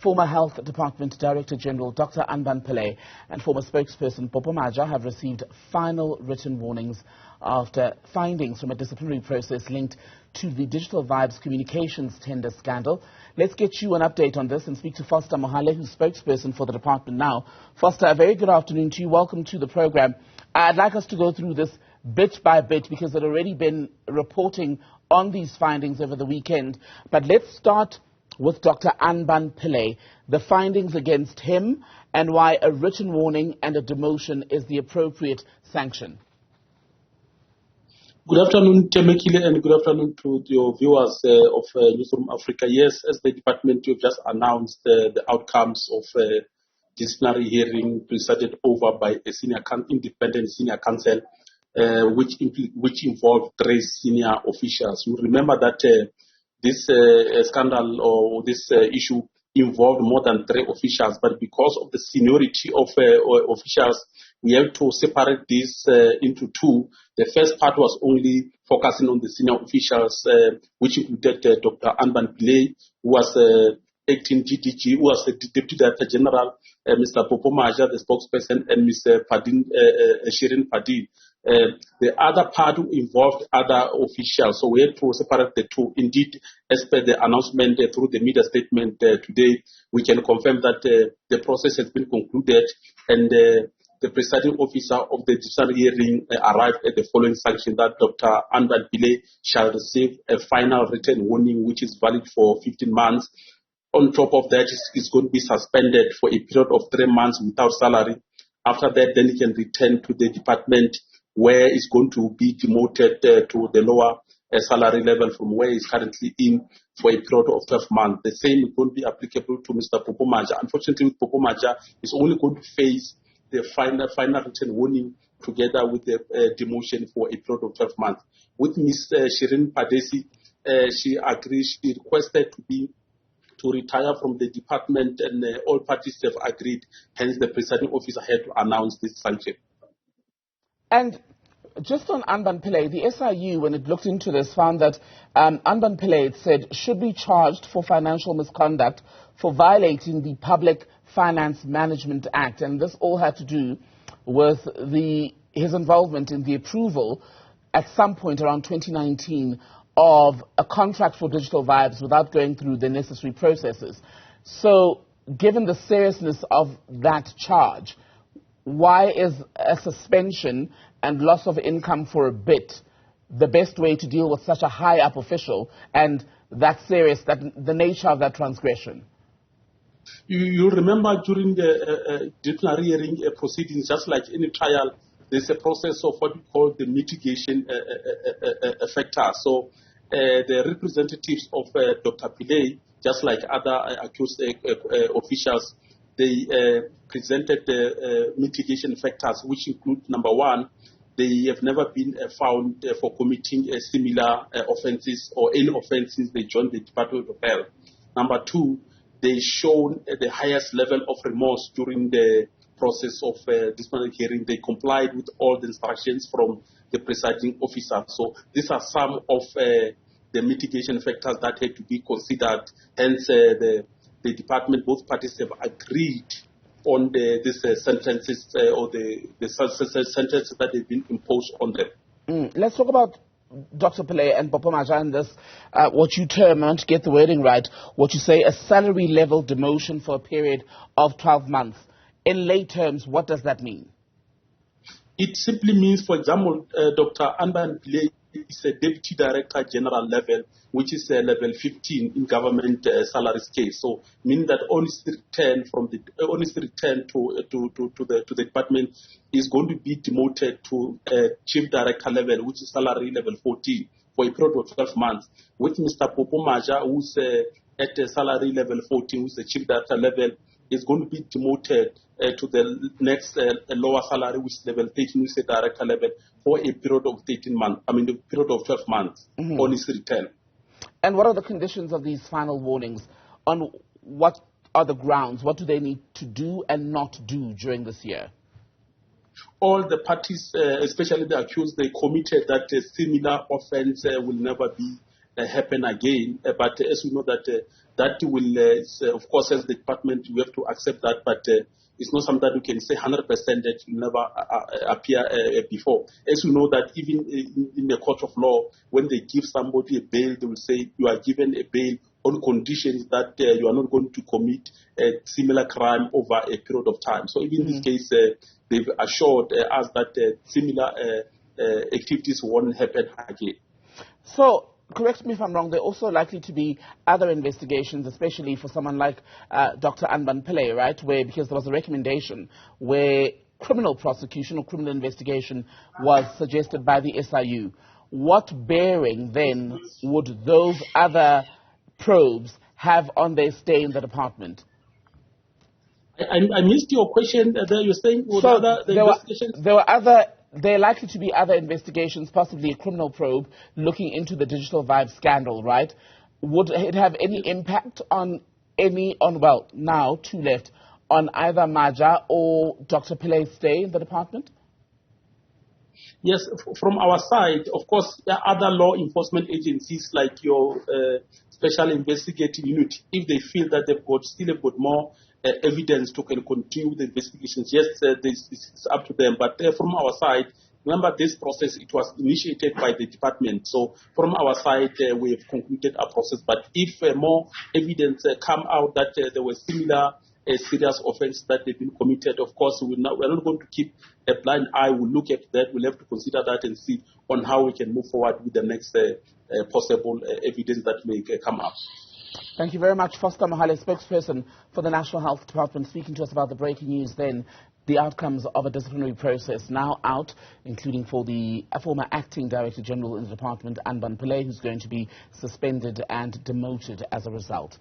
Former Health Department Director General Dr. Anban Pillay and former spokesperson Popo Maja have received final written warnings after findings from a disciplinary process linked to the Digital Vibes communications tender scandal. Let's get you an update on this and speak to Foster Mohale, who's spokesperson for the department now. Foster, a very good afternoon to you. Welcome to the program. I'd like us to go through this bit by bit because there had already been reporting on these findings over the weekend. But let's start with Dr. Anban Pillay, the findings against him and why a written warning and a demotion is the appropriate sanction. Good afternoon, Temekile, and good afternoon to your viewers of Newzroom Afrika. Yes, as the department, you've just announced the outcomes of disciplinary hearing presided over by a independent senior counsel, which involved 3 senior officials. You remember that this scandal or this issue involved more than 3 officials, but because of the seniority of officials, we have to separate this into 2. The first part was only focusing on the senior officials, which included Dr. Anban Pillay, who was acting GDG, who was the Deputy Director General, Mr. Popo Maja, the spokesperson, and Mr. Shirin Padin. The other part involved other officials, so we had to separate the 2. Indeed, as per the announcement through the media statement today, we can confirm that the process has been concluded and the presiding officer of the disciplinary hearing arrived at the following sanction that Dr. Anban Pillay shall receive a final written warning which is valid for 15 months. On top of that, it's going to be suspended for a period of 3 months without salary. After that, then he can return to the department where he's going to be demoted to the lower salary level from where he's currently in for a period of 12 months. The same is going to be applicable to Mr. Popo Maja. Unfortunately, with Popo Maja, he's only going to face the final written warning together with the demotion for a period of 12 months. With Ms. Shirin Padesi, she agreed, she requested to retire from the department, and all parties have agreed. Hence, the presiding officer had to announce this sanction. And just on Anban Pillay, the SIU, when it looked into this, found that Anban Pillay, it said, should be charged for financial misconduct for violating the Public Finance Management Act. And this all had to do with his involvement in the approval at some point around 2019 of a contract for Digital Vibes without going through the necessary processes. So given the seriousness of that charge, why is a suspension and loss of income for a bit the best way to deal with such a high-up official and that serious, that the nature of that transgression? You remember during the disciplinary hearing proceedings, just like any trial, there's a process of what we call the mitigation factor. So the representatives of Dr. Pillay, just like other accused officials, they presented the mitigation factors, which include, number 1, they have never been found for committing similar offences or any offences they joined the Department of Health. Number 2, they shown the highest level of remorse during the process of disciplinary hearing. They complied with all the instructions from the presiding officer. So these are some of the mitigation factors that had to be considered. Hence, the department, both parties have agreed on these sentences or the sentences that have been imposed on them. Let's talk about Dr. Pillay and Popo Maja and this, what you term, I want to get the wording right, what you say, a salary level demotion for a period of 12 months. In lay terms, what does that mean? It simply means, for example, Dr. Anban Pillay is a Deputy Director General level, which is level 15 in government salary scale. So, meaning that on his return to the department is going to be demoted to Chief Director level, which is salary level 14 for a period of 12 months. With Mr. Popo Maja, who's at the salary level 14, who's the Chief Director level, is going to be demoted to the next lower salary, which is level 13, which is the director level, for a period of 12 months on his return. And what are the conditions of these final warnings? On what are the grounds? What do they need to do and not do during this year? All the parties, especially the accused, they committed that a similar offense will never be happen again. But as we know that that will, of course, as the department, we have to accept that, but it's not something that we can say 100% that will never appear before. As you know that even in the court of law, when they give somebody a bail, they will say you are given a bail on conditions that you are not going to commit a similar crime over a period of time. So even in this case, they've assured us that similar activities won't happen again. So, correct me if I'm wrong, there are also likely to be other investigations, especially for someone like Dr. Anban Pillay, right, because there was a recommendation where criminal prosecution or criminal investigation was suggested by the SIU. What bearing, then, would those other probes have on their stay in the department? I missed your question there. You're saying there are likely to be other investigations, possibly a criminal probe looking into the Digital Vibe scandal, right? Would it have any impact on now two left, on either Maja or Dr. Pillay's stay in the department? Yes, from our side, of course, there are other law enforcement agencies like your special investigating unit. If they feel that they've got more evidence to continue the investigations, yes, it's up to them. But from our side, remember this process, it was initiated by the department. So from our side, we have concluded our process. But if more evidence come out that there were similar serious offense that they've been committed, of course, we're not going to keep a blind eye. We'll look at that. We'll have to consider that and see on how we can move forward with the next possible evidence that may come up. Thank you very much, Foster Mohale, spokesperson for the National Health Department, speaking to us about the breaking news then, the outcomes of a disciplinary process now out, including for the former acting director general in the department, Anban Pillay, who's going to be suspended and demoted as a result.